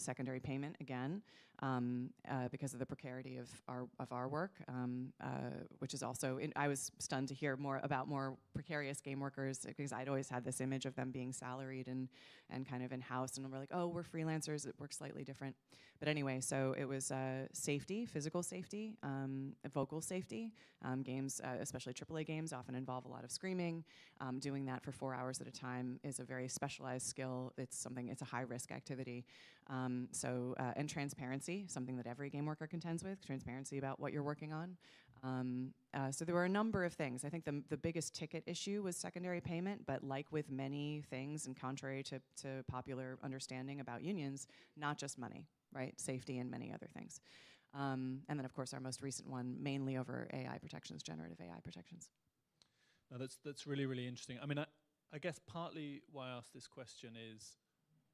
secondary payment again, because of the precarity of our work, which is also, I was stunned to hear more precarious game workers, because I'd always had this image of them being salaried and kind of in-house, and we're like, oh, we're freelancers, it works slightly different. But anyway, so it was safety, physical safety, vocal safety. Games, especially AAA games, often involve a lot of screaming. Doing that for 4 hours at a time is a very specialized skill. It's a high-risk activity. And transparency, something that every game worker contends with, transparency about what you're working on. So there were a number of things. I think the biggest ticket issue was secondary payment, but like with many things, and contrary to popular understanding about unions, not just money, right? Safety and many other things. And then, of course, our most recent one, mainly over AI protections, generative AI protections. No, that's really, really interesting. I mean, I guess partly why I asked this question is,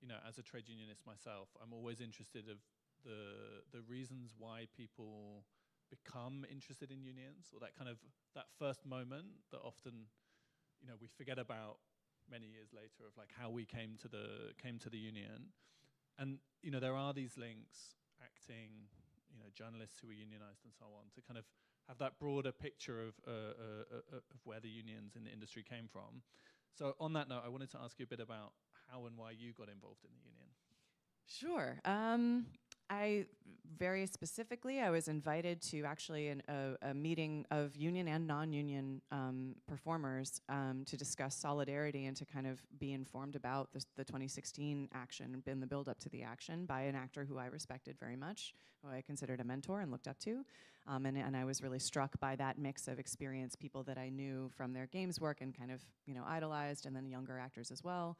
you know, as a trade unionist myself, I'm always interested of the reasons why people become interested in unions, or that first moment that often, you know, we forget about many years later, of like how we came to the union. And you know, there are these links, acting, you know, journalists who are unionized and so on, to kind of have that broader picture of where the unions in the industry came from. So on that note, I wanted to ask you a bit about how and why you got involved in the union. Sure. Very specifically, I was invited to actually a meeting of union and non-union performers to discuss solidarity and to kind of be informed about the 2016 action, been the build-up to the action, by an actor who I respected very much, who I considered a mentor and looked up to. And I was really struck by that mix of experience, people that I knew from their games work and kind of, you know, idolized, and then younger actors as well.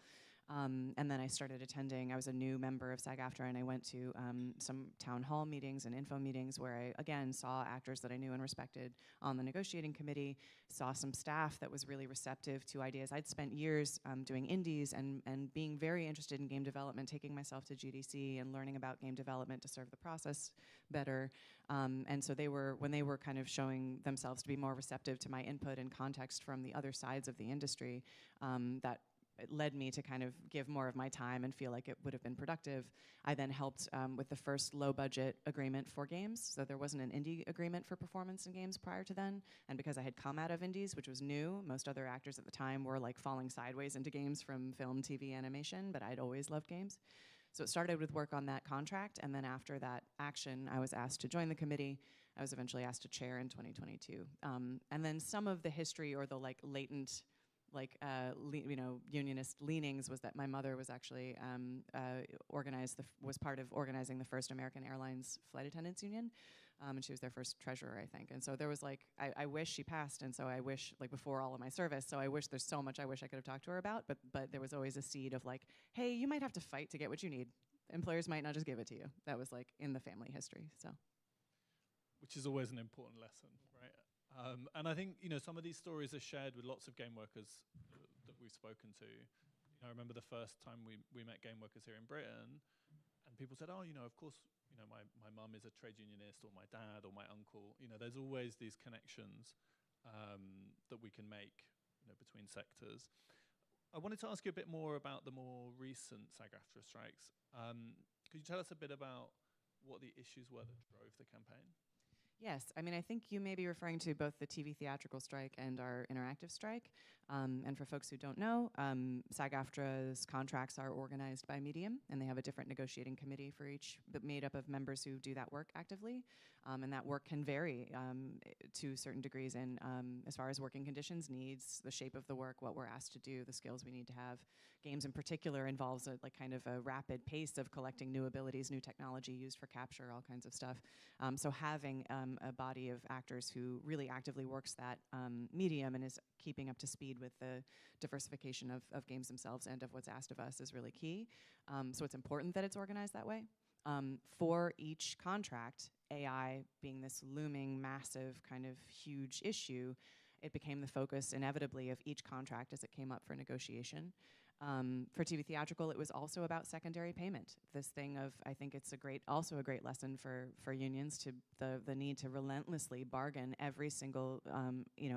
And then I started attending, I was a new member of SAG-AFTRA, and I went to some town hall meetings and info meetings where I, again, saw actors that I knew and respected on the negotiating committee, saw some staff that was really receptive to ideas. I'd spent years doing indies and being very interested in game development, taking myself to GDC and learning about game development to serve the process better. And so when they were kind of showing themselves to be more receptive to my input and context from the other sides of the industry, that it led me to kind of give more of my time and feel like it would have been productive. I then helped with the first low-budget agreement for games. So there wasn't an indie agreement for performance in games prior to then. And because I had come out of indies, which was new, most other actors at the time were like falling sideways into games from film, TV, animation, but I'd always loved games. So it started with work on that contract, and then after that action, I was asked to join the committee. I was eventually asked to chair in 2022. And then some of the history, or the like latent, like you know, unionist leanings, was that my mother was actually was part of organizing the first American Airlines Flight Attendants Union, and she was their first treasurer, I think. And so there was like, I wish she passed, and so I wish, like before all of my service, so I wish, there's so much I wish I could have talked to her about, but there was always a seed of like, hey, you might have to fight to get what you need. Employers might not just give it to you. That was like in the family history, so. Which is always an important lesson, right? And I think, you know, some of these stories are shared with lots of game workers that we've spoken to. You know, I remember the first time we met game workers here in Britain, and people said, oh, you know, of course, you know, my mum is a trade unionist, or my dad, or my uncle. You know, there's always these connections that we can make, you know, between sectors. I wanted to ask you a bit more about the more recent SAG-AFTRA strikes. Could you tell us a bit about what the issues were that drove the campaign? Yes, I mean, I think you may be referring to both the TV theatrical strike and our interactive strike. And for folks who don't know, SAG-AFTRA's contracts are organized by medium, and they have a different negotiating committee for each, but made up of members who do that work actively. And that work can vary to certain degrees in as far as working conditions, needs, the shape of the work, what we're asked to do, the skills we need to have. Games in particular involves a kind of a rapid pace of collecting new abilities, new technology used for capture, all kinds of stuff. So having a body of actors who really actively works that medium and is keeping up to speed with the diversification of games themselves and of what's asked of us is really key. So it's important that it's organized that way. For each contract, AI being this looming, massive, kind of huge issue, it became the focus inevitably of each contract as it came up for negotiation. For TV theatrical, it was also about secondary payment. This thing of, I think it's also a great lesson for unions, to the need to relentlessly bargain every single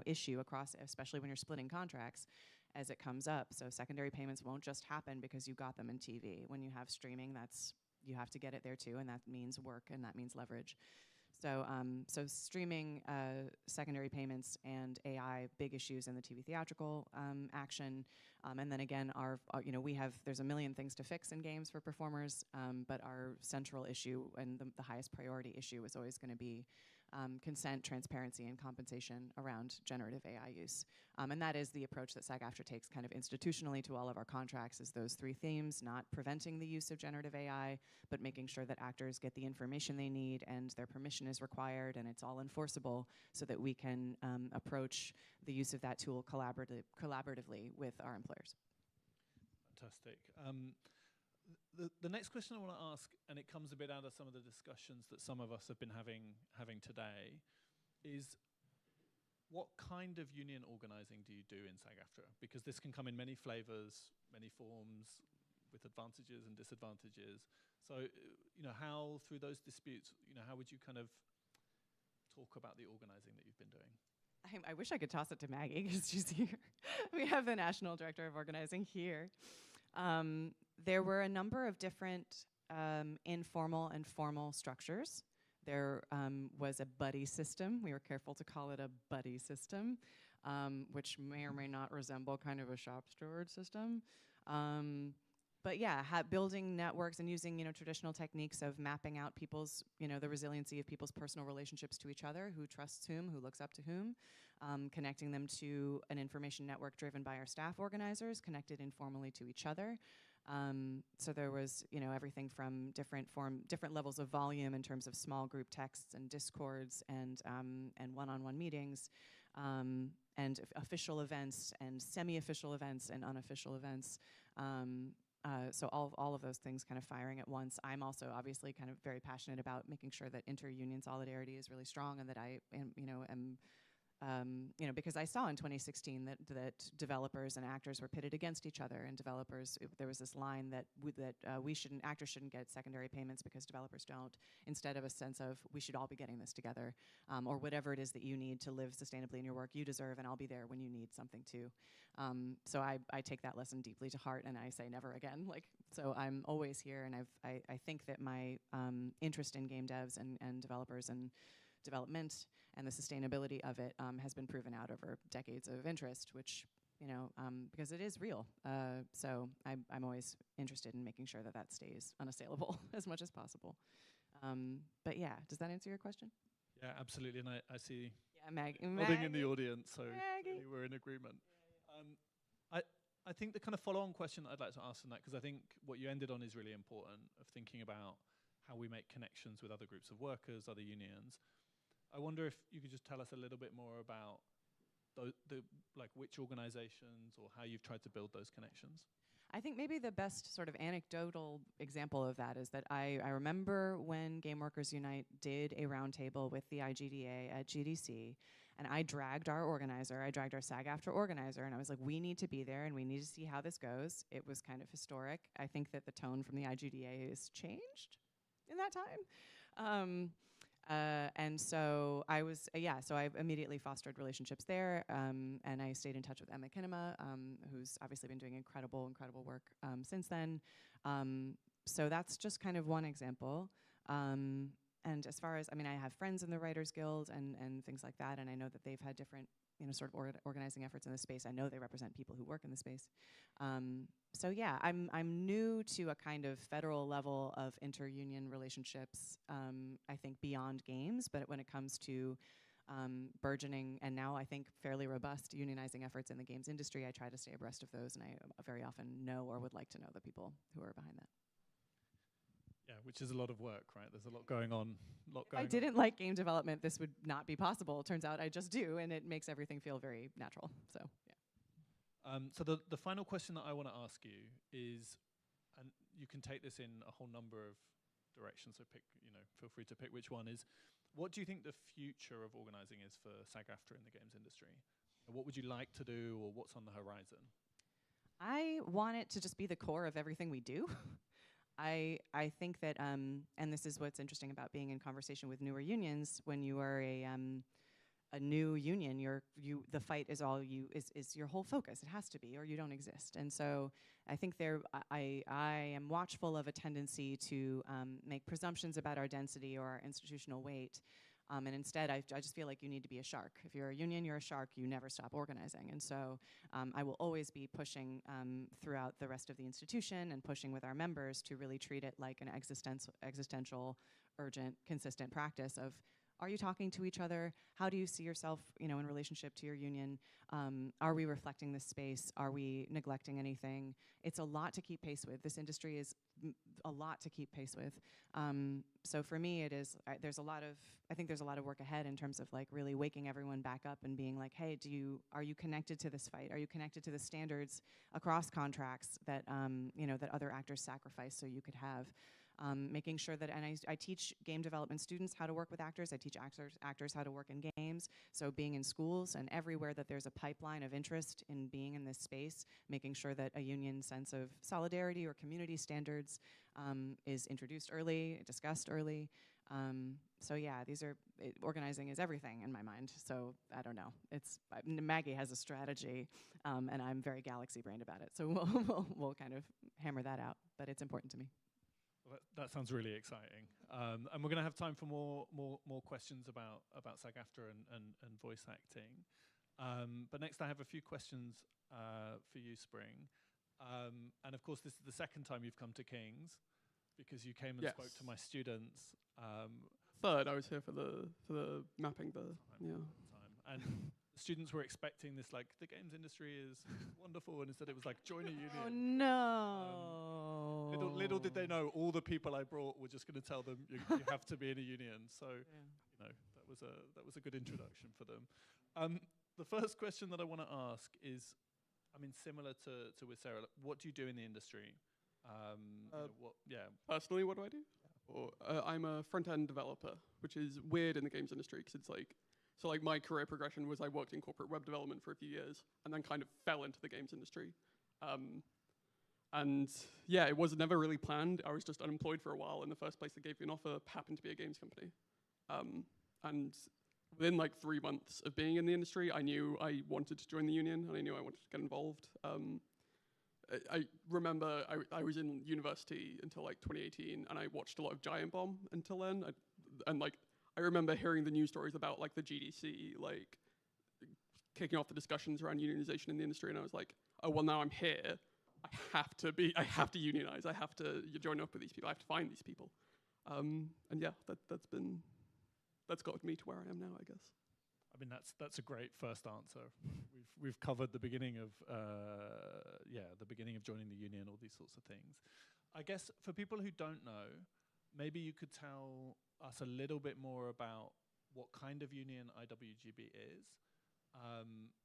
issue across, especially when you're splitting contracts, as it comes up. So secondary payments won't just happen because you got them in TV. When you have streaming, that's you have to get it there too, and that means work and that means leverage. So streaming, secondary payments, and AI, big issues in the TV theatrical action. And then again, there's a million things to fix in games for performers, but our central issue and the highest priority issue is always going to be consent, transparency, and compensation around generative AI use. And that is the approach that SAG-AFTRA takes kind of institutionally to all of our contracts, is those three themes: not preventing the use of generative AI, but making sure that actors get the information they need and their permission is required and it's all enforceable, so that we can approach the use of that tool collaboratively with our employers. Fantastic. The next question I want to ask, and it comes a bit out of some of the discussions that some of us have been having today, is what kind of union organizing do you do in SAG-AFTRA? Because this can come in many flavors, many forms, with advantages and disadvantages. So, how through those disputes, how would you kind of talk about the organizing that you've been doing? I wish I could toss it to Maggie, because she's here. We have the National Director of Organizing here. There were a number of different informal and formal structures. There was a buddy system. We were careful to call it a buddy system, which may or may not resemble kind of a shop steward system. But yeah, building networks and using traditional techniques of mapping out people's, the resiliency of people's personal relationships to each other, who trusts whom, who looks up to whom, connecting them to an information network driven by our staff organizers, connected informally to each other. So there was, everything from different levels of volume in terms of small group texts and discords and one-on-one meetings, and official events and semi-official events and unofficial events. So all of those things kind of firing at once. I'm also obviously kind of very passionate about making sure that inter-union solidarity is really strong, and that I am because I saw in 2016 that developers and actors were pitted against each other, and there was this line that actors shouldn't get secondary payments because developers don't, instead of a sense of we should all be getting this together, or whatever it is that you need to live sustainably in your work, you deserve, and I'll be there when you need something too. So I take that lesson deeply to heart, and I say never again. So I'm always here, and I think that my interest in game devs and developers and development and the sustainability of it has been proven out over decades of interest, which, because it is real. So I'm always interested in making sure that stays unassailable as much as possible. But yeah, does that answer your question? Yeah, absolutely. And I see Maggie nodding in the audience, so we're in agreement. I think the kind of follow-on question I'd like to ask on that, because I think what you ended on is really important, of thinking about how we make connections with other groups of workers, other unions. I wonder if you could just tell us a little bit more about which organizations or how you've tried to build those connections. I think maybe the best sort of anecdotal example of that is that I remember when Game Workers Unite did a roundtable with the IGDA at GDC, and I dragged our SAG-AFTRA organizer, and I was like, we need to be there and we need to see how this goes. It was kind of historic. I think that the tone from the IGDA has changed in that time. And so I was, so I immediately fostered relationships there, and I stayed in touch with Emma Kinema, who's obviously been doing incredible work since then. So that's just kind of one example. And as far as, I have friends in the Writers Guild and things like that, and I know that they've had different, sort of organizing efforts in this space. I know they represent people who work in the space. So yeah, I'm new to a kind of federal level of inter-union relationships, I think beyond games, but when it comes to burgeoning and now I think fairly robust unionizing efforts in the games industry, I try to stay abreast of those, and I very often know or would like to know the people who are behind that. Yeah, which is a lot of work, right? There's a lot going on. If I didn't like game development, this would not be possible. It turns out I just do, and it makes everything feel very natural. So yeah. So the final question that I want to ask you is, and you can take this in a whole number of directions, so feel free to pick which one, is what do you think the future of organizing is for SAG-AFTRA in the games industry? What would you like to do, or what's on the horizon? I want it to just be the core of everything we do. I think that, and this is what's interesting about being in conversation with newer unions, when you are a new union, the fight is your whole focus. It has to be, or you don't exist. And so I think I am watchful of a tendency to make presumptions about our density or our institutional weight. And instead, I just feel like you need to be a shark. If you're a union, you're a shark. You never stop organizing. And so I will always be pushing throughout the rest of the institution and pushing with our members to really treat it like an existential, urgent, consistent practice of, are you talking to each other? How do you see yourself, in relationship to your union? Are we reflecting this space? Are we neglecting anything? It's a lot to keep pace with. This industry is a lot to keep pace with. So for me, I think there's a lot of work ahead in terms of like really waking everyone back up and being like, hey, are you connected to this fight? Are you connected to the standards across contracts that that other actors sacrifice so you could have? Making sure that, and I teach game development students how to work with actors. I teach actors how to work in games. So being in schools and everywhere that there's a pipeline of interest in being in this space, making sure that a union sense of solidarity or community standards is introduced early, discussed early. So yeah, organizing is everything in my mind. So I don't know. Maggie has a strategy, and I'm very galaxy-brained about it. So we'll kind of hammer that out, but it's important to me. Well, that sounds really exciting. And we're going to have time for more questions about SAG-AFTRA and voice acting. But next I have a few questions for you, Spring. And of course, this is the second time you've come to King's, because you came and spoke to my students. Third, I was here for the mapping time. And the students were expecting this, like, the games industry is wonderful, and instead it was like, join a union. Oh no! Little did they know, all the people I brought were just going to tell them you have to be in a union. So that was a good introduction for them. The first question that I want to ask is, similar to with Sarah, like, what do you do in the industry? Personally, what do I do? I'm a front-end developer, which is weird in the games industry because it's like, so like my career progression was I worked in corporate web development for a few years and then kind of fell into the games industry. And yeah, it was never really planned. I was just unemployed for a while, and the first place that gave me an offer happened to be a games company. And within like 3 months of being in the industry, I knew I wanted to join the union, and I knew I wanted to get involved. I remember I was in university until like 2018, and I watched a lot of Giant Bomb until then. I remember hearing the news stories about like the GDC like kicking off the discussions around unionization in the industry, and I was like, oh well, now I'm here. I have to unionize. I have to join up with these people. I have to find these people. And yeah, that's got me to where I am now, I guess. That's a great first answer. We've covered the beginning of the beginning of joining the union, all these sorts of things. I guess for people who don't know, maybe you could tell us a little bit more about what kind of union IWGB is,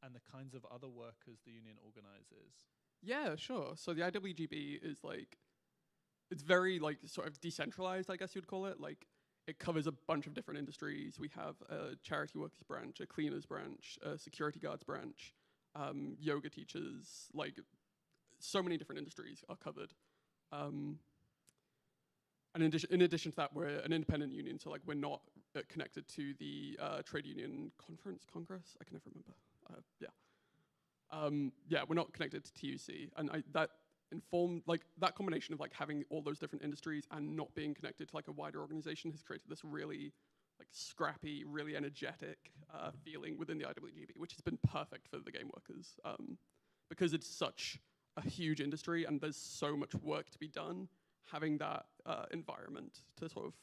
and the kinds of other workers the union organizes. Yeah, sure. So the IWGB is like, it's very like sort of decentralized, I guess you'd call it. Like, it covers a bunch of different industries. We have a charity workers branch, a cleaners branch, a security guards branch, yoga teachers, like so many different industries are covered. And in addition to that, we're an independent union, so like we're not connected to the trade union congress. I can never remember. We're not connected to TUC, and that informed, like, that combination of like having all those different industries and not being connected to like a wider organization has created this really like scrappy, really energetic feeling within the IWGB, which has been perfect for the game workers, because it's such a huge industry and there's so much work to be done. Having that environment to sort of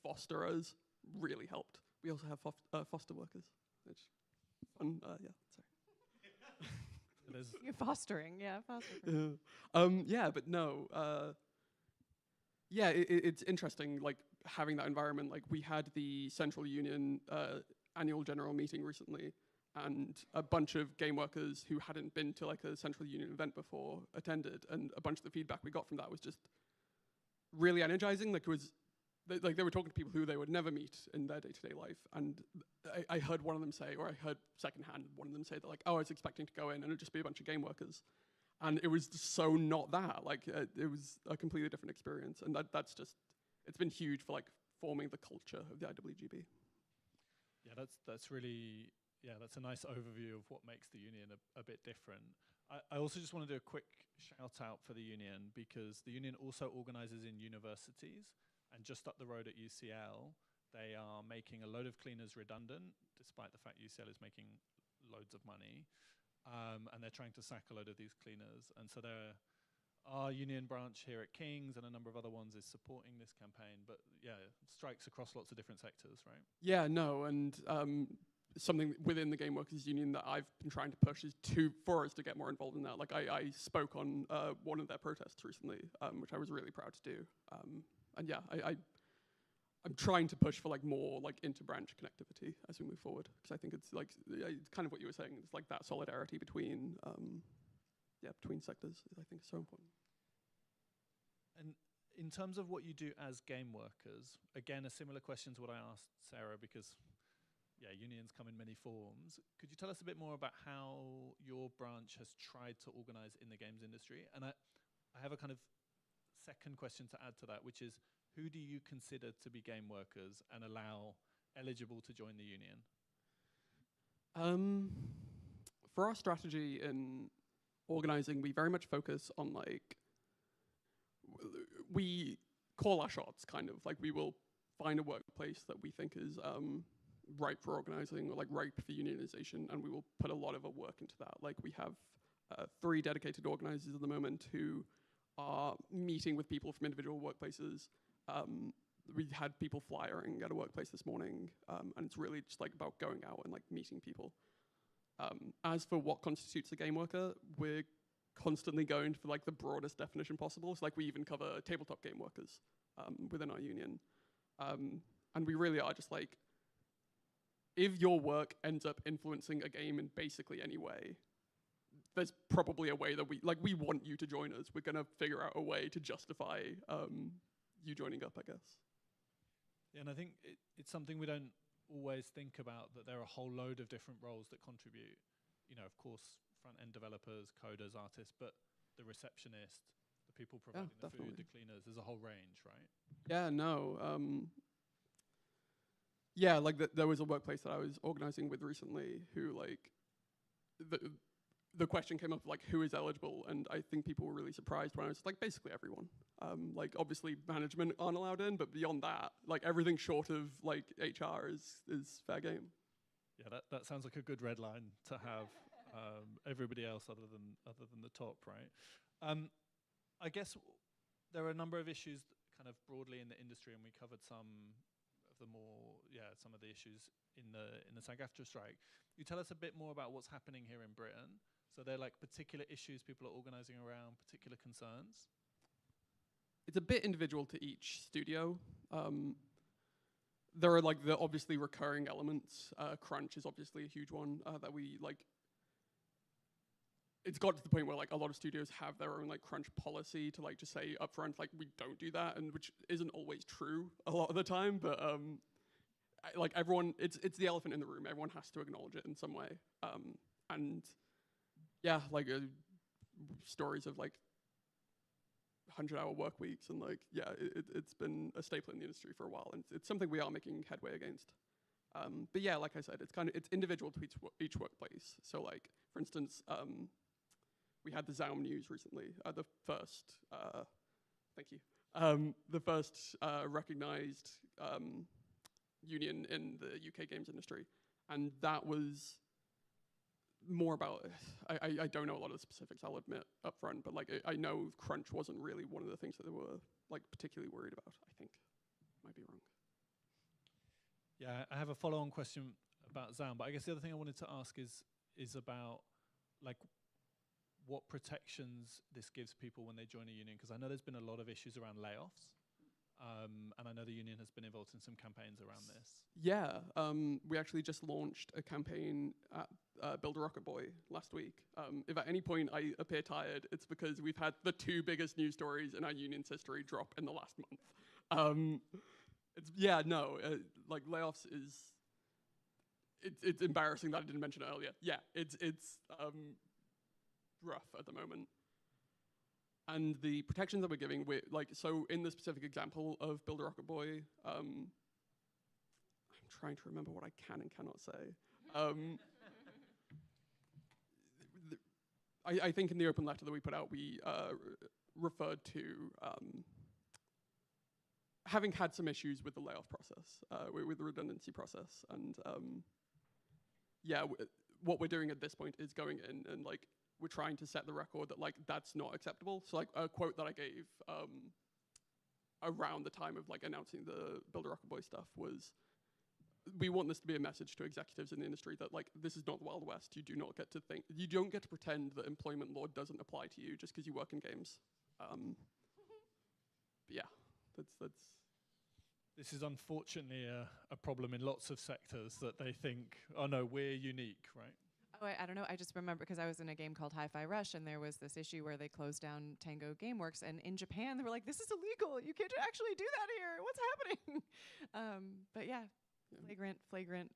foster us really helped. We also have foster workers, which fun. Sorry. You're fostering, yeah, fostering. But no. It's interesting, like, having that environment. Like, we had the Central Union annual general meeting recently, and a bunch of game workers who hadn't been to, like, a Central Union event before attended, and a bunch of the feedback we got from that was just really energizing. Like, it was, they were talking to people who they would never meet in their day-to-day life, and I heard one of them say, or I heard secondhand one of them say that, like, oh, I was expecting to go in and it'd just be a bunch of game workers, and it was so not that. Like, it was a completely different experience, and that's just, it's been huge for like forming the culture of the IWGB. Yeah, that's really yeah, that's a nice overview of what makes the union a bit different. I also just want to do a quick shout out for the union, because the union also organizes in universities, and just up the road at UCL, they are making a load of cleaners redundant, despite the fact UCL is making loads of money. And they're trying to sack a load of these cleaners. And so our union branch here at King's and a number of other ones is supporting this campaign. But yeah, strikes across lots of different sectors, right? Yeah, no, and something within the Game Workers Union that I've been trying to push is for us to get more involved in that. Like I spoke on one of their protests recently, which I was really proud to do. And yeah, I'm trying to push for like more like inter-branch connectivity as we move forward, because I think it's like it's kind of what you were saying. It's like that solidarity between between sectors, I think, is so important. And in terms of what you do as game workers, again, a similar question to what I asked Sarah, because yeah, unions come in many forms. Could you tell us a bit more about how your branch has tried to organize in the games industry? And I have a kind of second question to add to that, which is, who do you consider to be game workers and allow eligible to join the union? For our strategy in organizing, we very much focus on like, we call our shots, kind of. Like, we will find a workplace that we think is ripe for organizing, or like ripe for unionization, and we will put a lot of our work into that. Like, we have 3 dedicated organizers at the moment who are meeting with people from individual workplaces. We had people flyering at a workplace this morning, and it's really just like about going out and like meeting people. As for what constitutes a game worker, we're constantly going for like the broadest definition possible. So like, we even cover tabletop game workers within our union. And we really are just like, if your work ends up influencing a game in basically any way, there's probably a way that we want you to join us. We're gonna figure out a way to justify you joining up, I guess. Yeah, and I think it's something we don't always think about, that there are a whole load of different roles that contribute. You know, of course, front-end developers, coders, artists, but the receptionist, the people providing the food, the cleaners, there's a whole range, right? Yeah, no. Yeah, like there was a workplace that I was organizing with recently who like, the question came up like, who is eligible? And I think people were really surprised when I was like, basically everyone. Like, obviously management aren't allowed in, but beyond that, like everything short of like HR is fair game. Yeah, that sounds like a good red line to have. Everybody else other than the top, right? I guess there are a number of issues kind of broadly in the industry, and we covered some of the issues in the SAG-AFTRA strike. You tell us a bit more about what's happening here in Britain. So they're like particular issues people are organizing around, particular concerns? It's a bit individual to each studio. There are like the obviously recurring elements. Crunch is obviously a huge one that we like. It's got to the point where like a lot of studios have their own like crunch policy to like just say upfront like, we don't do that, and which isn't always true a lot of the time. But like everyone, it's the elephant in the room. Everyone has to acknowledge it in some way. And yeah, like stories of like 100-hour work weeks, and like, yeah, it's been a staple in the industry for a while, and it's something we are making headway against. But yeah, like I said, it's individual to each workplace. So like, for instance, we had the Zaum news recently, the first, thank you, the first recognized union in the UK games industry, and that was more about, I don't know a lot of the specifics, I'll admit up front, but like I know crunch wasn't really one of the things that they were like particularly worried about, I think. Might be wrong. Yeah, I have a follow-on question about Zaum, but I guess the other thing I wanted to ask is about like what protections this gives people when they join a union, because I know there's been a lot of issues around layoffs. And I know the union has been involved in some campaigns around this. Yeah, we actually just launched a campaign at Build a Rocket Boy last week. If at any point I appear tired, it's because we've had the 2 biggest news stories in our union's history drop in the last month. Like layoffs is, it's embarrassing that I didn't mention it earlier. Yeah, it's rough at the moment. And the protections that we're giving, so in the specific example of Build a Rocket Boy, I'm trying to remember what I can and cannot say. I think in the open letter that we put out, we referred to having had some issues with the layoff process, with the redundancy process, and what we're doing at this point is going in and like we're trying to set the record that like that's not acceptable. So like a quote that I gave around the time of like announcing the Build a Rocket Boy stuff was, we want this to be a message to executives in the industry that like this is not the Wild West. You don't get to pretend that employment law doesn't apply to you just because you work in games. But yeah, that's. This is unfortunately a problem in lots of sectors that they think, oh no, we're unique, right? Oh, I don't know. I just remember because I was in a game called Hi-Fi Rush, and there was this issue where they closed down Tango Gameworks, and in Japan they were like, "This is illegal. You can't actually do that here. What's happening?" But yeah, flagrant,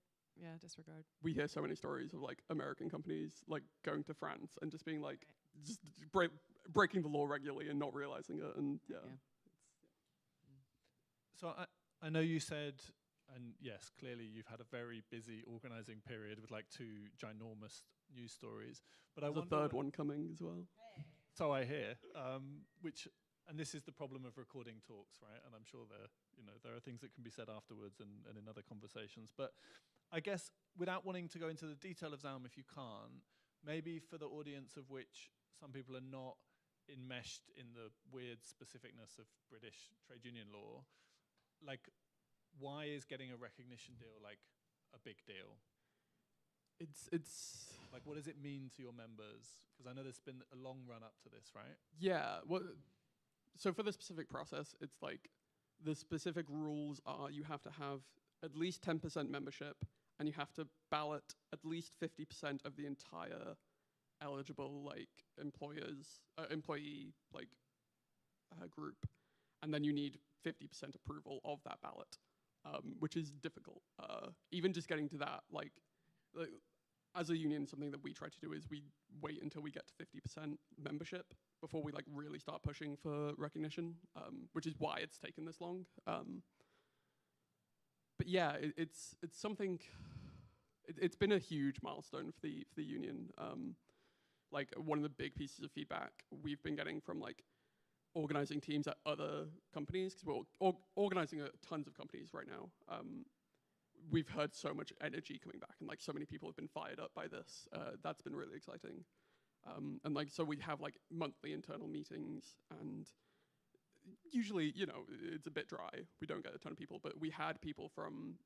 disregard. We hear so many stories of like American companies like going to France and just being like, just breaking the law regularly and not realizing it, and yeah. So I know you said, and yes, clearly you've had a very busy organizing period with like 2 ginormous news stories. But There's a third one coming as well. So I hear, and this is the problem of recording talks, right? And I'm sure there are things that can be said afterwards and in other conversations. But I guess without wanting to go into the detail of Zaum, if you can't, maybe for the audience of which some people are not enmeshed in the weird specificness of British trade union law, like, why is getting a recognition deal like a big deal? It's like, what does it mean to your members? Because I know there's been a long run up to this, right? Yeah. Well, so for the specific process, it's like the specific rules are you have to have at least 10% membership, and you have to ballot at least 50% of the entire eligible like employee like group, and then you need 50% approval of that ballot, which is difficult. Even just getting to that, like as a union, something that we try to do is we wait until we get to 50% membership before we like really start pushing for recognition, which is why it's taken this long. But yeah, it's something. It's been a huge milestone for the union. Like one of the big pieces of feedback we've been getting from like organizing teams at other companies, because we're organizing at tons of companies right now. We've heard so much energy coming back, and like so many people have been fired up by this. That's been really exciting. And like so we have like monthly internal meetings, and usually, it's a bit dry. We don't get a ton of people, but we had people from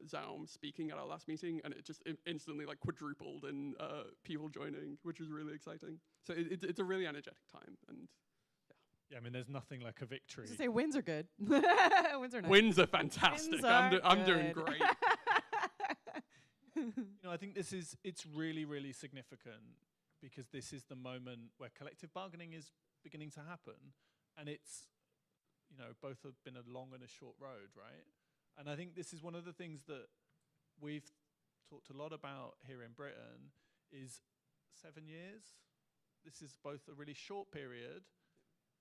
Zaum speaking at our last meeting, and it just instantly like quadrupled in people joining, which was really exciting. So it's a really energetic time, and yeah, I mean, there's nothing like a victory. I was gonna say wins are good. Wins are nice. Wins are fantastic. I'm doing great. I think it's really, really significant, because this is the moment where collective bargaining is beginning to happen, and it's, both have been a long and a short road, right? And I think this is one of the things that we've talked a lot about here in Britain is 7 years. This is both a really short period.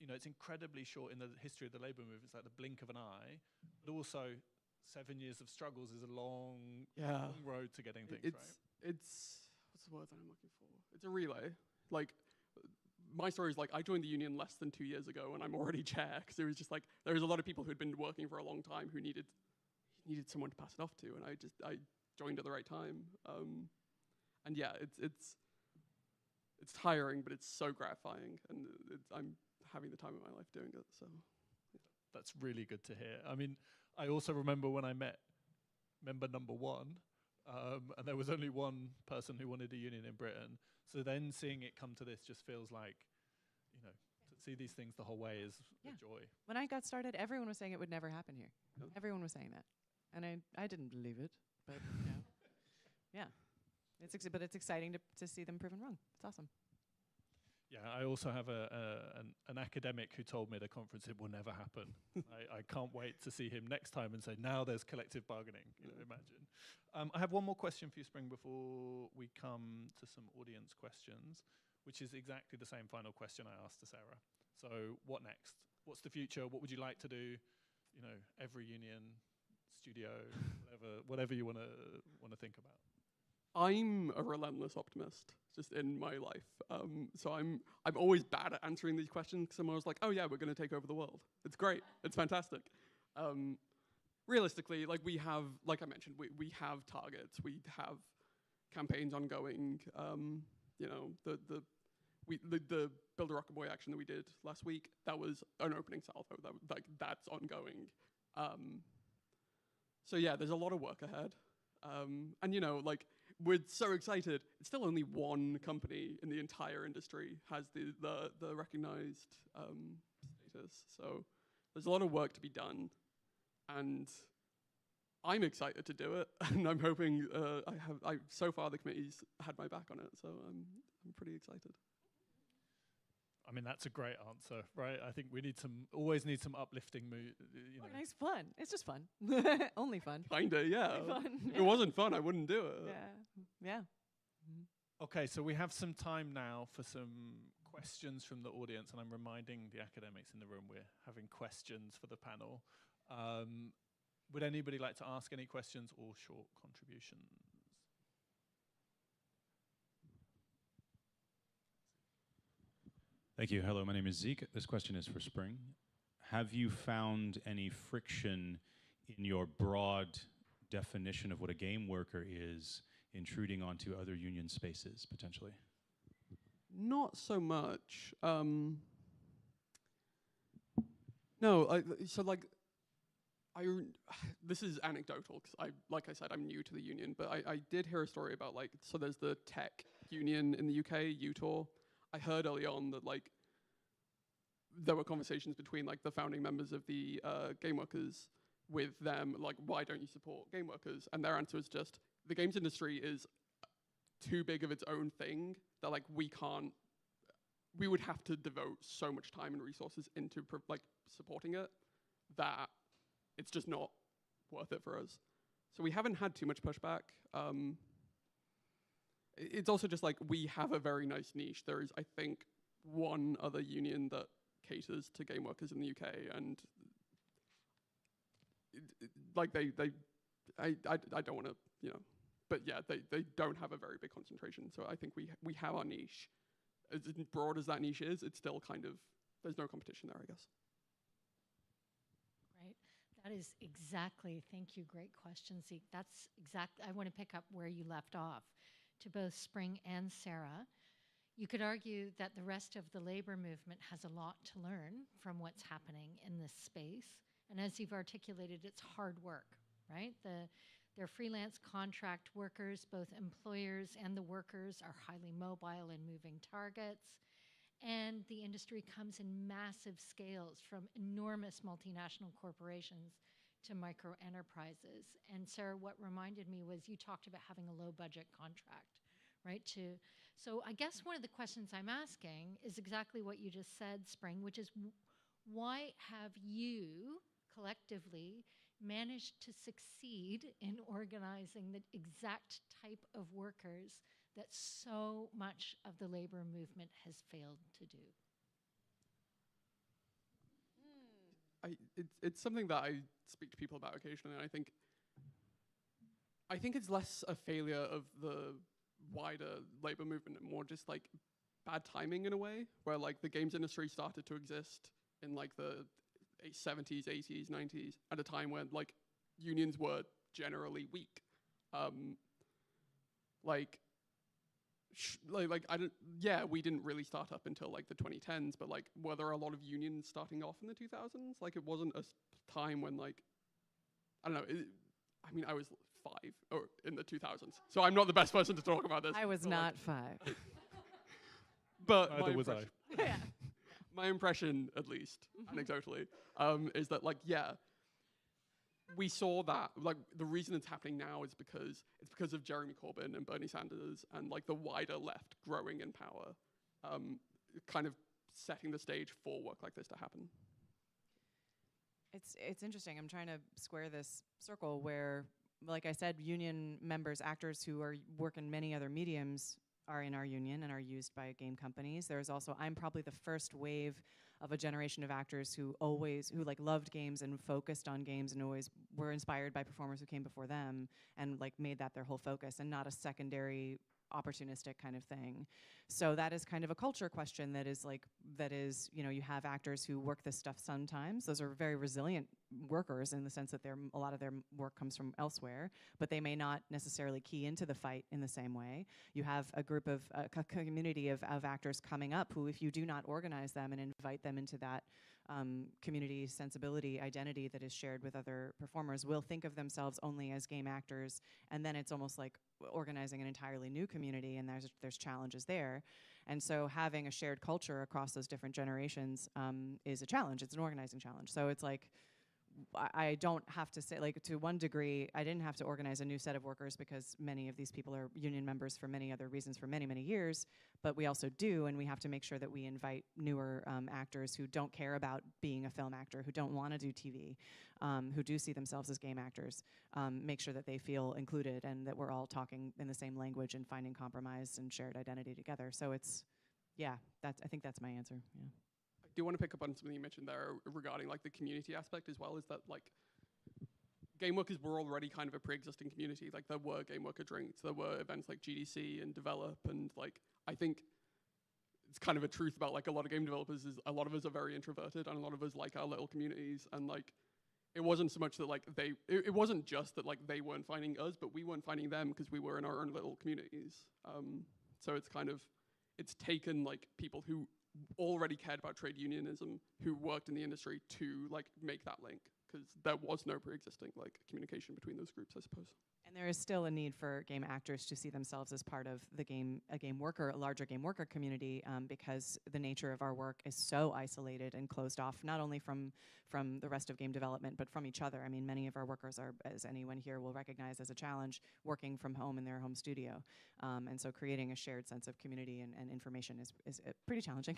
It's incredibly short in the history of the labour movement. It's like the blink of an eye. But also, 7 years of struggles is a long road to getting things right. It's, what's the word that I'm looking for? It's a relay. Like, my story is like, I joined the union less than 2 years ago, and I'm already chair, because it was just like, there was a lot of people who'd been working for a long time who needed someone to pass it off to, and I joined at the right time. And yeah, it's tiring, but it's so gratifying, and I'm having the time of my life doing it. So that's really good to hear. I mean, I also remember when I met member number 1, and there was only one person who wanted a union in Britain. So then seeing it come to this just feels like, to see these things the whole way is a joy. When I got started, everyone was saying it would never happen here. Oh. Everyone was saying that, and I didn't believe it. But yeah, but it's exciting to see them proven wrong. It's awesome. Yeah, I also have an academic who told me at a conference it will never happen. I can't wait to see him next time and say, now there's collective bargaining. Imagine. I have one more question for you, Spring, before we come to some audience questions, which is exactly the same final question I asked to Sarah. So what next? What's the future? What would you like to do? Every union, studio, whatever you want to think about. I'm a relentless optimist, just in my life. So I'm always bad at answering these questions because I'm always like, oh yeah, we're going to take over the world. It's great. It's fantastic. Realistically, like we have, like I mentioned, we have targets. We have campaigns ongoing. You know, the Build a Rocket Boy action that we did last week, that was an opening salvo. That's ongoing. So yeah, there's a lot of work ahead. And you know, like, we're so excited. It's still only one company in the entire industry has the recognized status. So there's a lot of work to be done, and I'm excited to do it. And I'm hoping so far the committee's had my back on it. So I'm pretty excited. I mean, that's a great answer, right? I think we always need some uplifting mood. It's fun. It's just fun. Only fun. Kinda, yeah. Only fun. If it wasn't fun, I wouldn't do it. Yeah. Okay, so we have some time now for some questions from the audience, and I'm reminding the academics in the room we're having questions for the panel. Would anybody like to ask any questions or short contributions? Thank you. Hello, my name is Zeke. This question is for Spring. Have you found any friction in your broad definition of what a game worker is intruding onto other union spaces, potentially? Not so much. No, this is anecdotal because like I said, I'm new to the union, but I did hear a story about so there's the tech union in the UK, UTOR. I heard early on that there were conversations between the founding members of the game workers with them, why don't you support game workers? And their answer is just, the games industry is too big of its own thing that we would have to devote so much time and resources into supporting it that it's just not worth it for us. So we haven't had too much pushback. It's also just we have a very nice niche. There is, I think, one other union that caters to game workers in the UK, and I don't want to, but yeah, they don't have a very big concentration. So I think we have our niche. As broad as that niche is, it's still there's no competition there, I guess. Right. That is exactly, thank you, great question, Zeke. That's exactly, I want to pick up where you left off. To both Spring and Sarah, you could argue that the rest of the labor movement has a lot to learn from what's happening in this space. And as you've articulated, it's hard work, right? They're freelance contract workers. Both employers and the workers are highly mobile and moving targets. And the industry comes in massive scales, from enormous multinational corporations to micro enterprises. And Sarah, what reminded me was you talked about having a low budget contract, right? So I guess one of the questions I'm asking is exactly what you just said, Spring, which is why have you collectively managed to succeed in organizing the exact type of workers that so much of the labor movement has failed to do? It's something that I speak to people about occasionally, and I think it's less a failure of the wider labor movement and more just bad timing in a way, where the games industry started to exist in the 70s, 80s, 90s at a time when unions were generally weak. We didn't really start up until the 2010s, but were there a lot of unions starting off in the 2000s? It wasn't a time when I don't know. I was 5 or in the 2000s, so I'm not the best person to talk about this. I was not 5. But Neither was I. Yeah. My impression, at least anecdotally, is that we saw that the reason it's happening now is because of Jeremy Corbyn and Bernie Sanders and the wider left growing in power, kind of setting the stage for work like this to happen. It's interesting. I'm trying to square this circle where, like I said, union members, actors who work in many other mediums are in our union and are used by game companies. There's also, I'm probably the first wave of a generation of actors who like loved games and focused on games and always were inspired by performers who came before them and like made that their whole focus and not a secondary opportunistic kind of thing. So that is kind of a culture question that is, you know, you have actors who work this stuff sometimes. Those are very resilient workers in the sense that a lot of their work comes from elsewhere, but they may not necessarily key into the fight in the same way. You have a group of, community of actors coming up who, if you do not organize them and invite them into that community sensibility identity that is shared with other performers, will think of themselves only as game actors, and then it's almost like organizing an entirely new community, and there's challenges there. And so having a shared culture across those different generations is a challenge. It's an organizing challenge. So it's like, I don't have to say, like, to one degree, I didn't have to organize a new set of workers because many of these people are union members for many other reasons for many, many years, but we also do, and we have to make sure that we invite newer actors who don't care about being a film actor, who don't want to do TV, who do see themselves as game actors, make sure that they feel included and that we're all talking in the same language and finding compromise and shared identity together. So it's, yeah, I think that's my answer, yeah. I do want to pick up on something you mentioned there regarding like the community aspect as well, is that like game workers were already kind of a pre-existing community. Like there were game worker drinks, there were events like GDC and Develop, and like I think it's kind of a truth about like a lot of game developers is a lot of us are very introverted and a lot of us like our little communities, and like it wasn't so much that like it wasn't just that like they weren't finding us, but we weren't finding them because we were in our own little communities. So it's kind of, it's taken like people who already cared about trade unionism, who worked in the industry, to like make that link, because there was no pre-existing like communication between those groups, I suppose. And there is still a need for game actors to see themselves as part of a larger game worker community, because the nature of our work is so isolated and closed off, not only from the rest of game development, but from each other. I mean, many of our workers are, as anyone here will recognize as a challenge, working from home in their home studio. And so creating a shared sense of community and information is pretty challenging.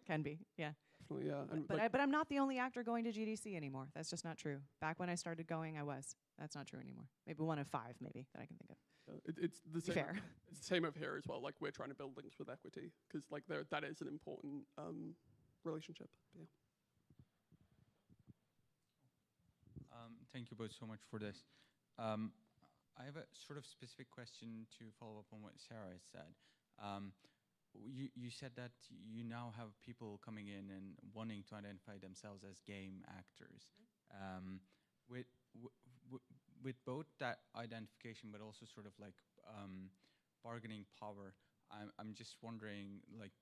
Can be, yeah. Definitely, yeah. But I'm not the only actor going to GDC anymore. That's just not true. Back when I started going, I was. That's not true anymore. Maybe one of 5, maybe, that I can think of. It's the same. Fair. It's the same over here as well. Like we're trying to build links with equity, because like that is an important relationship. Yeah. Thank you both so much for this. I have a sort of specific question to follow up on what Sarah has said. You said that you now have people coming in and wanting to identify themselves as game actors. With both that identification, but also sort of like bargaining power, I'm just wondering, like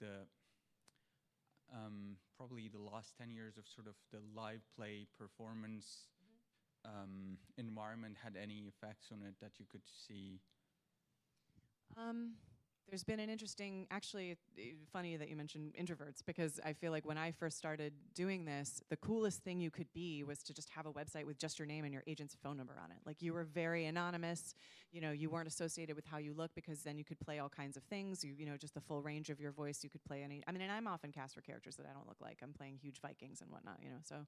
probably the last 10 years of sort of the live play performance environment had any effects on it that you could see? There's been an interesting, actually, funny that you mentioned introverts, because I feel like when I first started doing this, the coolest thing you could be was to just have a website with just your name and your agent's phone number on it. Like you were very anonymous, you know, you weren't associated with how you look, because then you could play all kinds of things, you know, just the full range of your voice, you could play any, I mean, and I'm often cast for characters that I don't look like. I'm playing huge Vikings and whatnot, you know, so.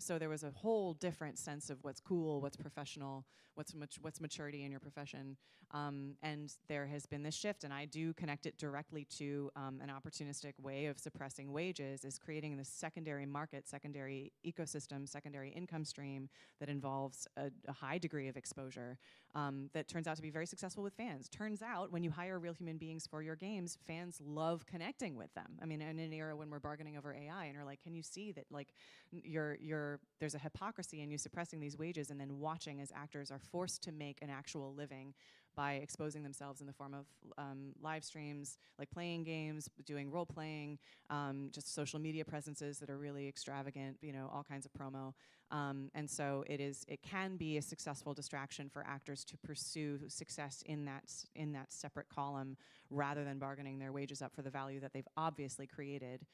So there was a whole different sense of what's cool, what's professional, what's maturity in your profession, and there has been this shift, and I do connect it directly to an opportunistic way of suppressing wages, is creating this secondary market, secondary ecosystem, secondary income stream that involves a high degree of exposure that turns out to be very successful with fans. Turns out when you hire real human beings for your games, fans love connecting with them. I mean, in an era when we're bargaining over AI, and you're like, can you see that, like, there's a hypocrisy in you suppressing these wages and then watching as actors are forced to make an actual living by exposing themselves in the form of live streams, like playing games, doing role playing, just social media presences that are really extravagant, you know, all kinds of promo. And so it can be a successful distraction for actors to pursue success in that separate column, rather than bargaining their wages up for the value that they've obviously created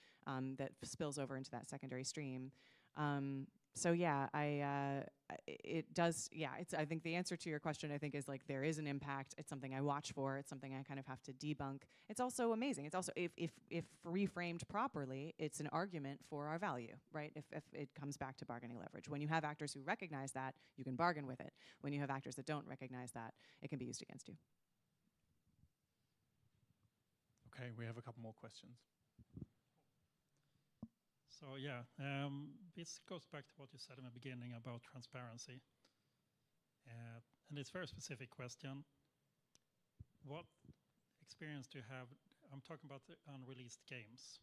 that spills over into that secondary stream. So yeah, it does. Yeah, I think the answer to your question, I think, is like there is an impact. It's something I watch for. It's something I kind of have to debunk. It's also amazing. It's also, if reframed properly, it's an argument for our value, right? If it comes back to bargaining leverage. When you have actors who recognize that, you can bargain with it. When you have actors that don't recognize that, it can be used against you. Okay, we have a couple more questions. So yeah, this goes back to what you said in the beginning about transparency. And it's a very specific question. What experience do you have? I'm talking about the unreleased games.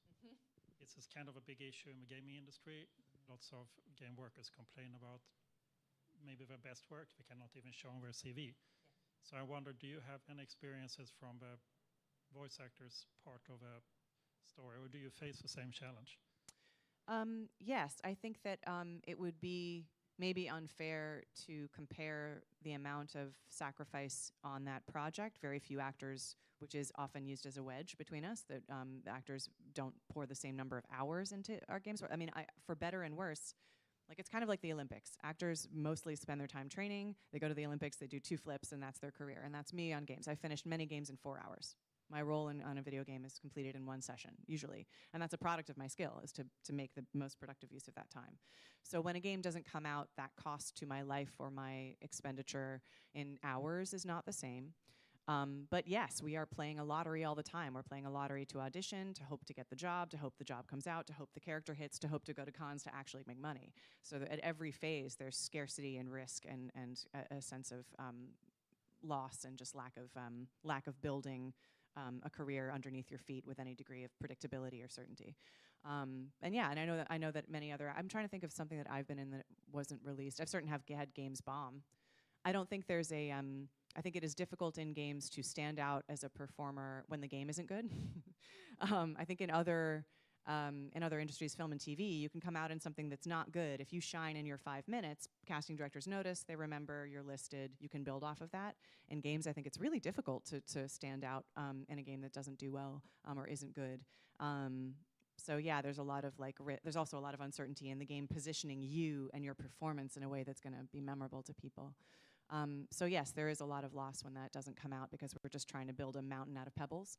It's kind of a big issue in the gaming industry. Lots of game workers complain about maybe their best work they cannot even show on their CV. Yeah. So I wonder, do you have any experiences from the voice actors part of a story, or do you face the same challenge? Yes, I think that it would be maybe unfair to compare the amount of sacrifice on that project. Very few actors, which is often used as a wedge between us, that the actors don't pour the same number of hours into our games. I mean, for better and worse, like it's kind of like the Olympics. Actors mostly spend their time training. They go to the Olympics, they do 2 flips, and that's their career. And that's me on games. I finished many games in 4 hours. My role on a video game is completed in 1 session, usually. And that's a product of my skill, is to make the most productive use of that time. So when a game doesn't come out, that cost to my life or my expenditure in hours is not the same. But yes, we are playing a lottery all the time. We're playing a lottery to audition, to hope to get the job, to hope the job comes out, to hope the character hits, to hope to go to cons to actually make money. So that at every phase, there's scarcity and risk and a sense of loss and just lack of building a career underneath your feet with any degree of predictability or certainty. And yeah, and I know that many other, I'm trying to think of something that I've been in that wasn't released. I've certainly had games bomb. I don't think there's I think it is difficult in games to stand out as a performer when the game isn't good. I think in other industries, film and TV, you can come out in something that's not good. If you shine in your 5 minutes, casting directors notice, they remember, you're listed, you can build off of that. In games, I think it's really difficult to stand out in a game that doesn't do well or isn't good. So yeah, there's a lot of there's also a lot of uncertainty in the game positioning you and your performance in a way that's going to be memorable to people. So yes, there is a lot of loss when that doesn't come out because we're just trying to build a mountain out of pebbles.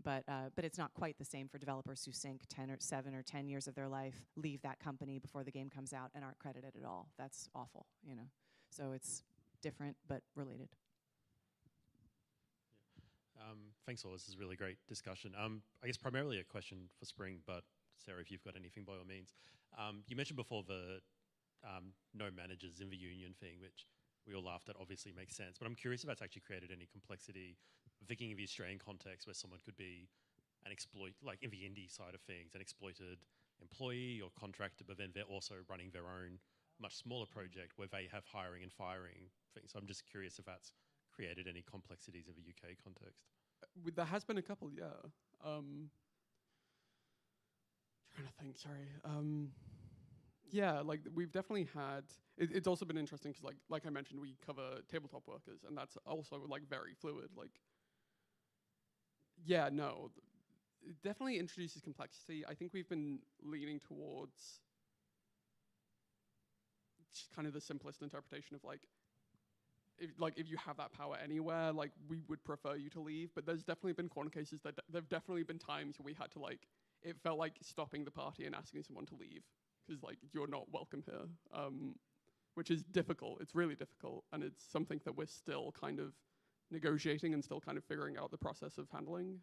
But it's not quite the same for developers who sink 7 or 10 years of their life, leave that company before the game comes out and aren't credited at all. That's awful, you know. So it's different but related. Thanks all, this is a really great discussion. I guess primarily a question for Spring, but Sarah, if you've got anything by all means. You mentioned before the no managers in the union thing, which we all laughed at, obviously makes sense, but I'm curious if that's actually created any complexity, thinking of the Australian context where someone could be an like in the indie side of things, an exploited employee or contractor, but then they're also running their own much smaller project where they have hiring and firing things. So I'm just curious if that's created any complexities in the UK context. There has been a couple, yeah. Trying to think, sorry. Yeah, like we've definitely had, it's also been interesting because like I mentioned, we cover tabletop workers and that's also like very fluid. Like, yeah, no, it definitely introduces complexity. I think we've been leaning towards just kind of the simplest interpretation of if you have that power anywhere, like we would prefer you to leave. But there's definitely been corner cases that there've definitely been times where we had to it felt like stopping the party and asking someone to leave. Because you're not welcome here, which is difficult. It's really difficult, and it's something that we're still kind of negotiating and still kind of figuring out the process of handling.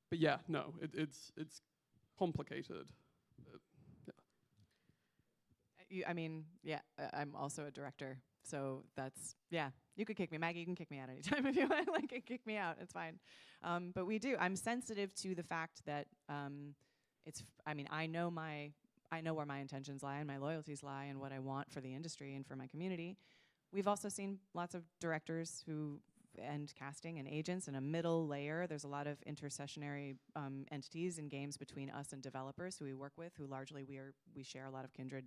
But yeah, no, it's complicated. Yeah. I mean, yeah, I'm also a director, so that's, yeah. You could kick me, Maggie. You can kick me out anytime if you want. Kick me out. It's fine. But we do. I'm sensitive to the fact that. I know where my intentions lie and my loyalties lie and what I want for the industry and for my community. We've also seen lots of directors and casting and agents in a middle layer. There's a lot of intercessionary entities in games between us and developers who we work with, who largely we share a lot of kindred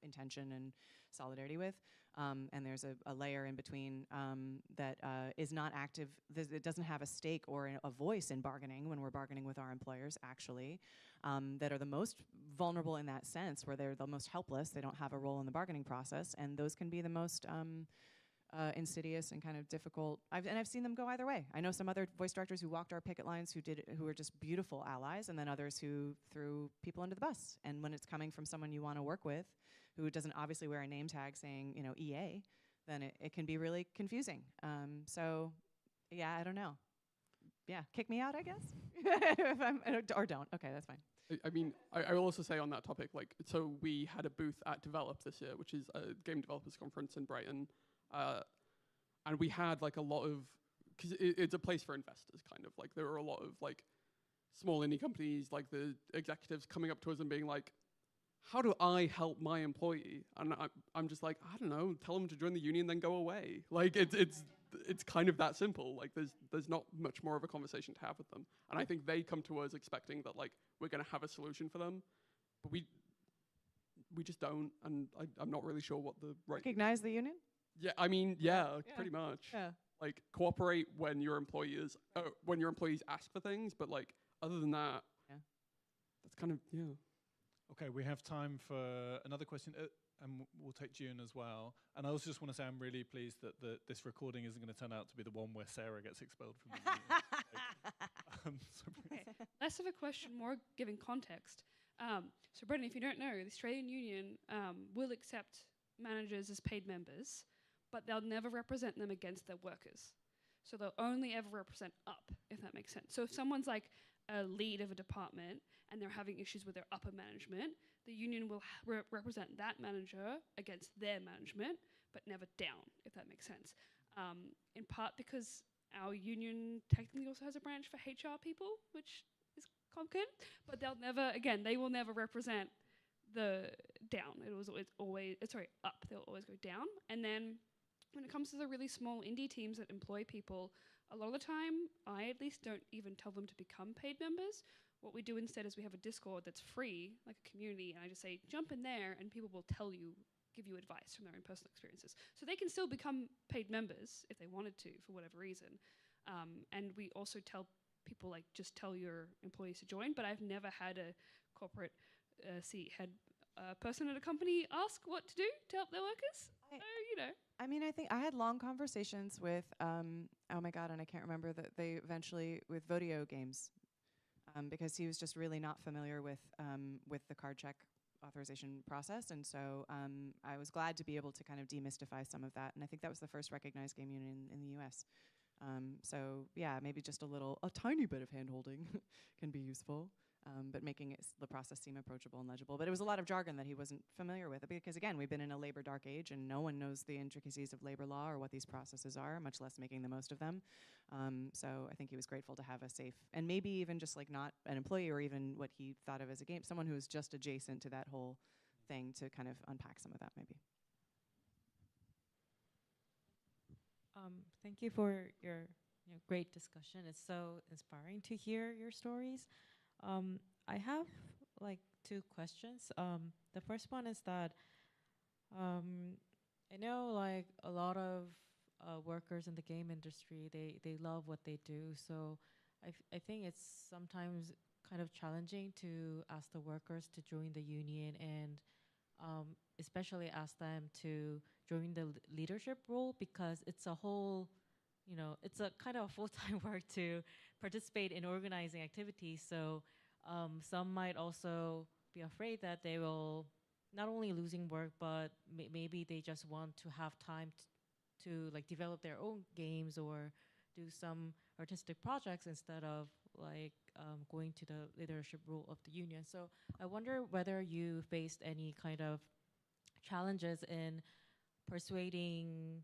intention and solidarity with. And there's a layer in between that is not active. It doesn't have a stake or a voice in bargaining when we're bargaining with our employers, actually, that are the most vulnerable in that sense, where they're the most helpless. They don't have a role in the bargaining process, and those can be the most insidious and kind of difficult. I've seen them go either way. I know some other voice directors who walked our picket lines who were just beautiful allies, and then others who threw people under the bus. And when it's coming from someone you want to work with, who doesn't obviously wear a name tag saying, EA, then it can be really confusing. So, yeah, I don't know. yeah, kick me out, I guess. If I'm, or don't. Okay, that's fine. I mean, I will also say on that topic, like, so we had a booth at Develop this year, which is a game developers conference in Brighton, and we had like a lot of, because it's a place for investors, kind of like there were a lot of like small indie companies, like the executives coming up to us and being like, how do I help my employee? And I'm just like, I don't know, tell them to join the union, then go away. Like it's kind of that simple. Like there's not much more of a conversation to have with them. And I think they come to us expecting that like we're gonna have a solution for them, but we just don't. And I'm not really sure what the right. Recognize the union? Yeah, I mean, yeah. Pretty much. Yeah. Like cooperate when your employees ask for things, but like other than that, that's kind of Okay, we have time for another question, and we'll take June as well. And I also just want to say I'm really pleased that this recording isn't going to turn out to be the one where Sarah gets expelled from the union. Okay. Less of a question, more giving context. So Brendan, if you don't know, the Australian Union will accept managers as paid members, but they'll never represent them against their workers. So they'll only ever represent up, if that makes sense. So if someone's like a lead of a department and they're having issues with their upper management, the union will represent that manager against their management, but never down, if that makes sense. In part because our union technically also has a branch for HR people, which is complicated, but they'll never, again, they will never represent the down. It was always up. They'll always go down. And then when it comes to the really small indie teams that employ people, a lot of the time, I at least don't even tell them to become paid members. What we do instead is we have a Discord that's free, like a community, and I just say, jump in there, and people will tell you, give you advice from their own personal experiences. So they can still become paid members if they wanted to, for whatever reason. And we also tell people, like, just tell your employees to join, but I've never had a corporate head person at a company ask what to do to help their workers. I mean, I think I had long conversations with, oh my God, and I can't remember that they eventually, with Vodio games, because he was just really not familiar with the card check authorization process. And so I was glad to be able to kind of demystify some of that. And I think that was the first recognized game union in the US. So yeah, maybe just a tiny bit of hand-holding can be useful. But making the process seem approachable and legible. But it was a lot of jargon that he wasn't familiar with, because again, we've been in a labor dark age and no one knows the intricacies of labor law or what these processes are, much less making the most of them. So I think he was grateful to have a safe, and maybe even just like not an employee or even what he thought of as a game, someone who was just adjacent to that whole thing to kind of unpack some of that maybe. Thank you for your great discussion. It's so inspiring to hear your stories. I have like 2 questions. The first one is that I know like a lot of workers in the game industry, they love what they do. So I think it's sometimes kind of challenging to ask the workers to join the union and especially ask them to join the leadership role, because it's a whole, it's a kind of full-time work to participate in organizing activities. So some might also be afraid that they will not only losing work, but maybe they just want to have time to like develop their own games or do some artistic projects instead of like going to the leadership role of the union. So I wonder whether you faced any kind of challenges in persuading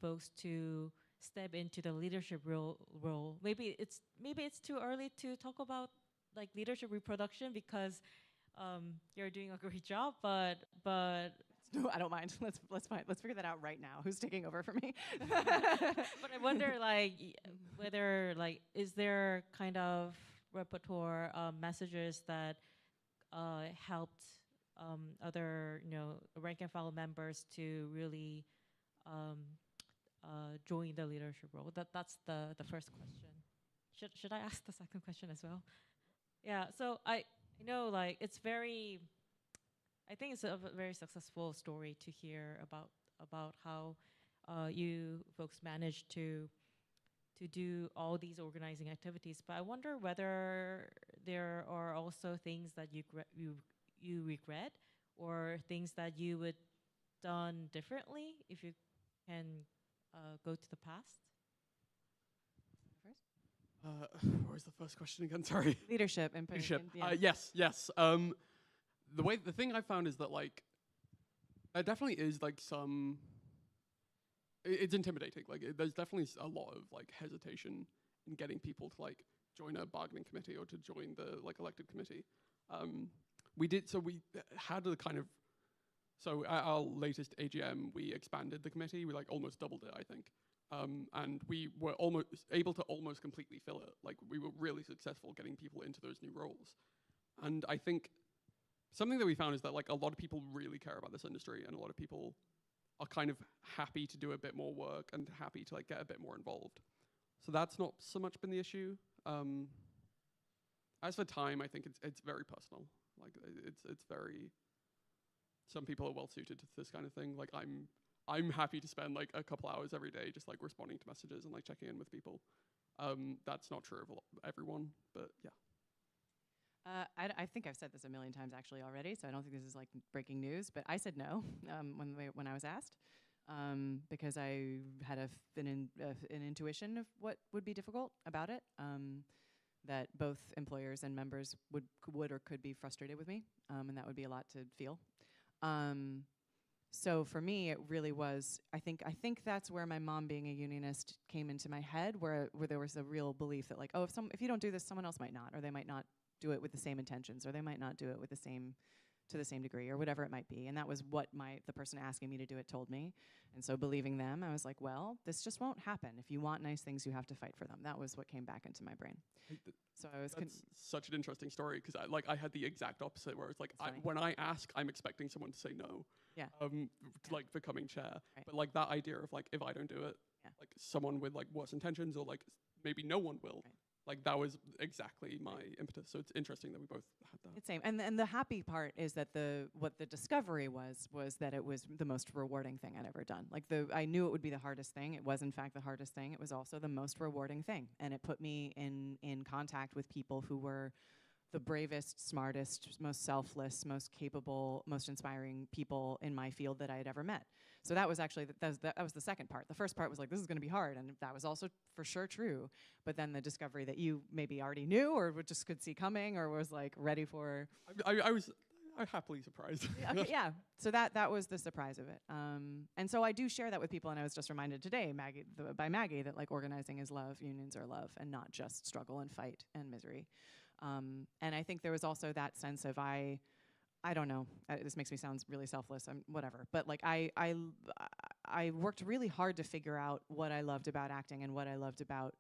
folks to step into the leadership role. Maybe it's too early to talk about like leadership reproduction because you're doing a great job, but no, I don't mind. Let's figure that out right now. Who's taking over for me? But I wonder like whether like is there kind of repertoire messages that helped other rank and file members to really join the leadership role? That's the first question. Should I ask the second question as well? Yeah. So I know like I think it's a very successful story to hear about how you folks managed to do all these organizing activities. But I wonder whether there are also things that you regret or things that you would done differently if you can go to the past. What was the first question again? Sorry. Leadership and Leadership. yeah. Yes. The thing I found is that like there definitely is like some. It's intimidating. Like there's definitely a lot of like hesitation in getting people to like join a bargaining committee or to join the like elected committee. We had a kind of. So at our latest AGM, we expanded the committee. We like almost doubled it, I think. And we were almost able to almost completely fill it. Like we were really successful getting people into those new roles. And I think something that we found is that like a lot of people really care about this industry, and a lot of people are kind of happy to do a bit more work and happy to like get a bit more involved. So that's not so much been the issue. As for time, I think it's very personal. Like it's very. Some people are well suited to this kind of thing. Like I'm happy to spend like a couple hours every day just like responding to messages and like checking in with people. That's not true of everyone, but yeah. I think I've said this a million times actually already, so I don't think this is like breaking news, but I said no when I was asked, because I had an intuition of what would be difficult about it, that both employers and members would or could be frustrated with me, and that would be a lot to feel. So for me, it really was, I think that's where my mom being a unionist came into my head, where there was a real belief that like, oh, if you don't do this, someone else might not, or they might not do it with the same intentions, or they might not do it with to the same degree, or whatever it might be. And that was what the person asking me to do it told me. And so believing them, I was like, well, this just won't happen. If you want nice things, you have to fight for them. That was what came back into my brain. So I was. That's such an interesting story, because I had the exact opposite, where it's like when I ask, I'm expecting someone to say no. Yeah. To like becoming chair, right. But like that idea of like if I don't do it, like someone with like worse intentions, or like maybe no one will. Right. Like that was exactly my impetus. So it's interesting that we both had that. It's same, and the happy part is that what the discovery was that it was the most rewarding thing I'd ever done. Like I knew it would be the hardest thing. It was in fact the hardest thing. It was also the most rewarding thing, and it put me in contact with people who were the bravest, smartest, most selfless, most capable, most inspiring people in my field that I had ever met. So that was actually that was the second part. The first part was like, this is going to be hard, and that was also for sure true. But then the discovery that you maybe already knew, or just could see coming, or was like ready for. I was happily surprised. Okay, yeah. So that was the surprise of it. And so I do share that with people, and I was just reminded today, by Maggie, that like organizing is love, unions are love, and not just struggle and fight and misery. And I think there was also that sense of I don't know. This makes me sound really selfless. Whatever. But like I worked really hard to figure out what I loved about acting and what I loved about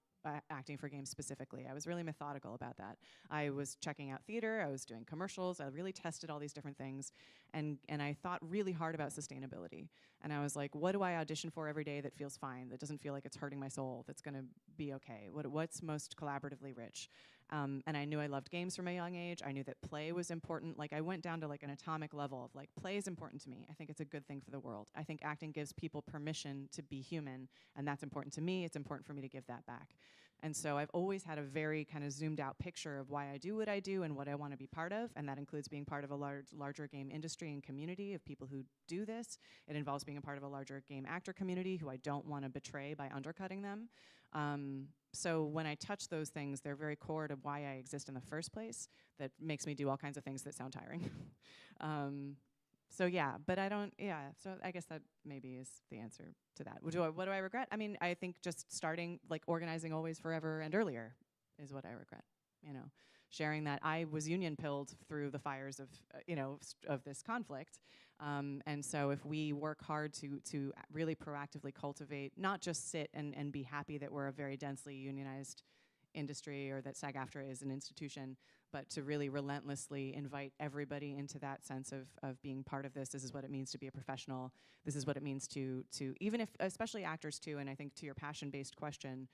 acting for games specifically. I was really methodical about that. I was checking out theater. I was doing commercials. I really tested all these different things, and I thought really hard about sustainability. And I was like, what do I audition for every day that feels fine? That doesn't feel like it's hurting my soul? That's going to be okay? What's most collaboratively rich? And I knew I loved games from a young age. I knew that play was important. Like I went down to like an atomic level of like, play is important to me. I think it's a good thing for the world. I think acting gives people permission to be human, and that's important to me. It's important for me to give that back. And so I've always had a very kind of zoomed out picture of why I do what I do and what I want to be part of, and that includes being part of a larger game industry and community of people who do this. It involves being a part of a larger game actor community who I don't want to betray by undercutting them. So when I touch those things, they're very core to why I exist in the first place. That makes me do all kinds of things that sound tiring. So yeah, but I don't, yeah, so I guess that maybe is the answer to that. What do I regret? I mean, I think just starting, like organizing always, forever, and earlier is what I regret, you know. Sharing that I was union pilled through the fires of, of this conflict. And so if we work hard to really proactively cultivate, not just sit and be happy that we're a very densely unionized industry or that SAG-AFTRA is an institution, but to really relentlessly invite everybody into that sense of being part of this. This is what it means to be a professional. This is what it means to even if, especially actors too, and I think to your passion-based question,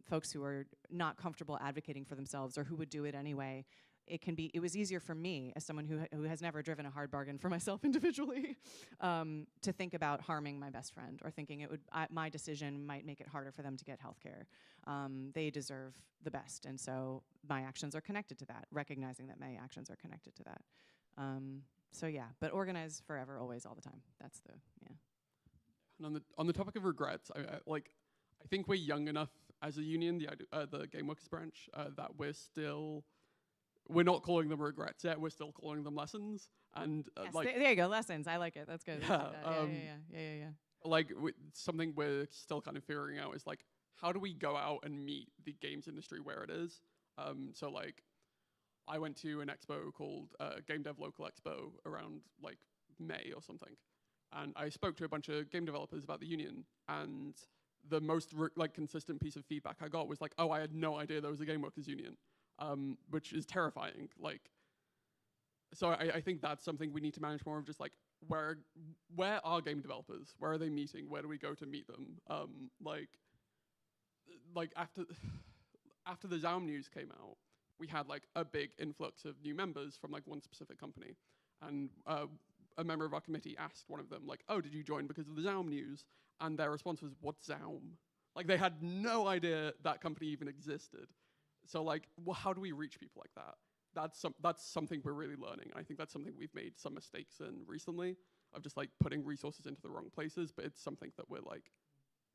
folks who are not comfortable advocating for themselves or who would do it anyway, it was easier for me as someone who has never driven a hard bargain for myself individually to think about harming my best friend or thinking my decision might make it harder for them to get health care. They deserve the best, and so my actions are connected to that, recognizing that my actions are connected to that. So yeah, but organize forever, always, all the time. That's the, yeah. And on the topic of regrets, I think we're young enough as a union, the Game Workers branch, that we're not calling them regrets yet. We're still calling them lessons. And Yes, there you go, lessons. I like it. That's good. Yeah, Yeah. like something we're still kind of figuring out is like, how do we go out and meet the games industry where it is? So like, I went to an expo called Game Dev Local Expo around like May or something, and I spoke to a bunch of game developers about the union, and the most consistent piece of feedback I got was like, oh, I had no idea there was a game workers union, which is terrifying. Like, so I think that's something we need to manage more of, just like, where are game developers? Where are they meeting? Where do we go to meet them? Like after the Zaum news came out, we had like a big influx of new members from like one specific company, and a member of our committee asked one of them like, "Oh, did you join because of the Zaum news?" And their response was, "What's Zaum?" Like, they had no idea that company even existed. So like, how do we reach people like that? That's something we're really learning. I think that's something we've made some mistakes in recently, of just like putting resources into the wrong places. But it's something that we're like,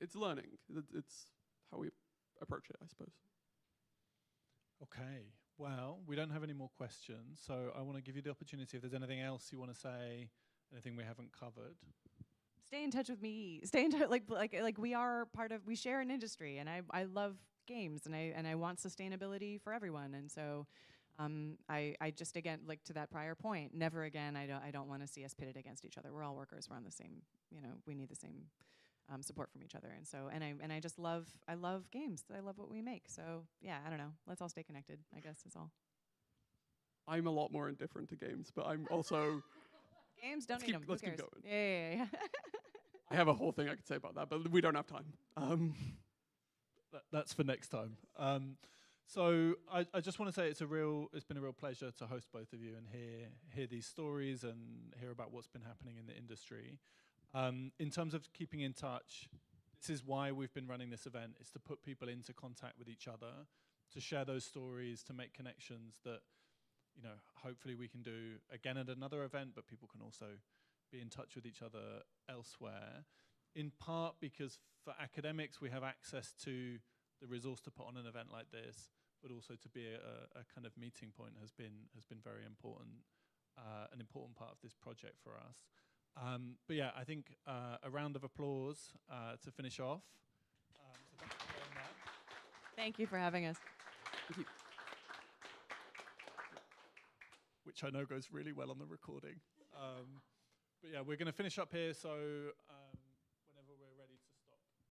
it's learning. It's how we approach it, I suppose. Okay, well, we don't have any more questions, so I want to give you the opportunity if there's anything else you want to say, anything we haven't covered. Stay in touch with me. Stay in touch, like we are part of, we share an industry, and I love games, and I want sustainability for everyone, and so I just, again, like to that prior point, never again, I don't want to see us pitted against each other. We're all workers. We're on the same, we need the same support from each other, and so I just love games. I love what we make. So yeah, I don't know. Let's all stay connected, I guess is all. I'm a lot more indifferent to games, but I'm also games. Don't need them. Let's keep going. Yeah. I have a whole thing I could say about that, but we don't have time. That's for next time. So I just want to say it's been a real pleasure to host both of you and hear these stories and hear about what's been happening in the industry. In terms of keeping in touch, this is why we've been running this event, is to put people into contact with each other, to share those stories, to make connections that, hopefully we can do again at another event, but people can also be in touch with each other elsewhere. In part because for academics, we have access to the resource to put on an event like this, but also to be a kind of meeting point has been very important, an important part of this project for us. But yeah, I think a round of applause to finish off. So thank you very much. Thank you for having us. Thank you. Which I know goes really well on the recording. But yeah, we're going to finish up here. So.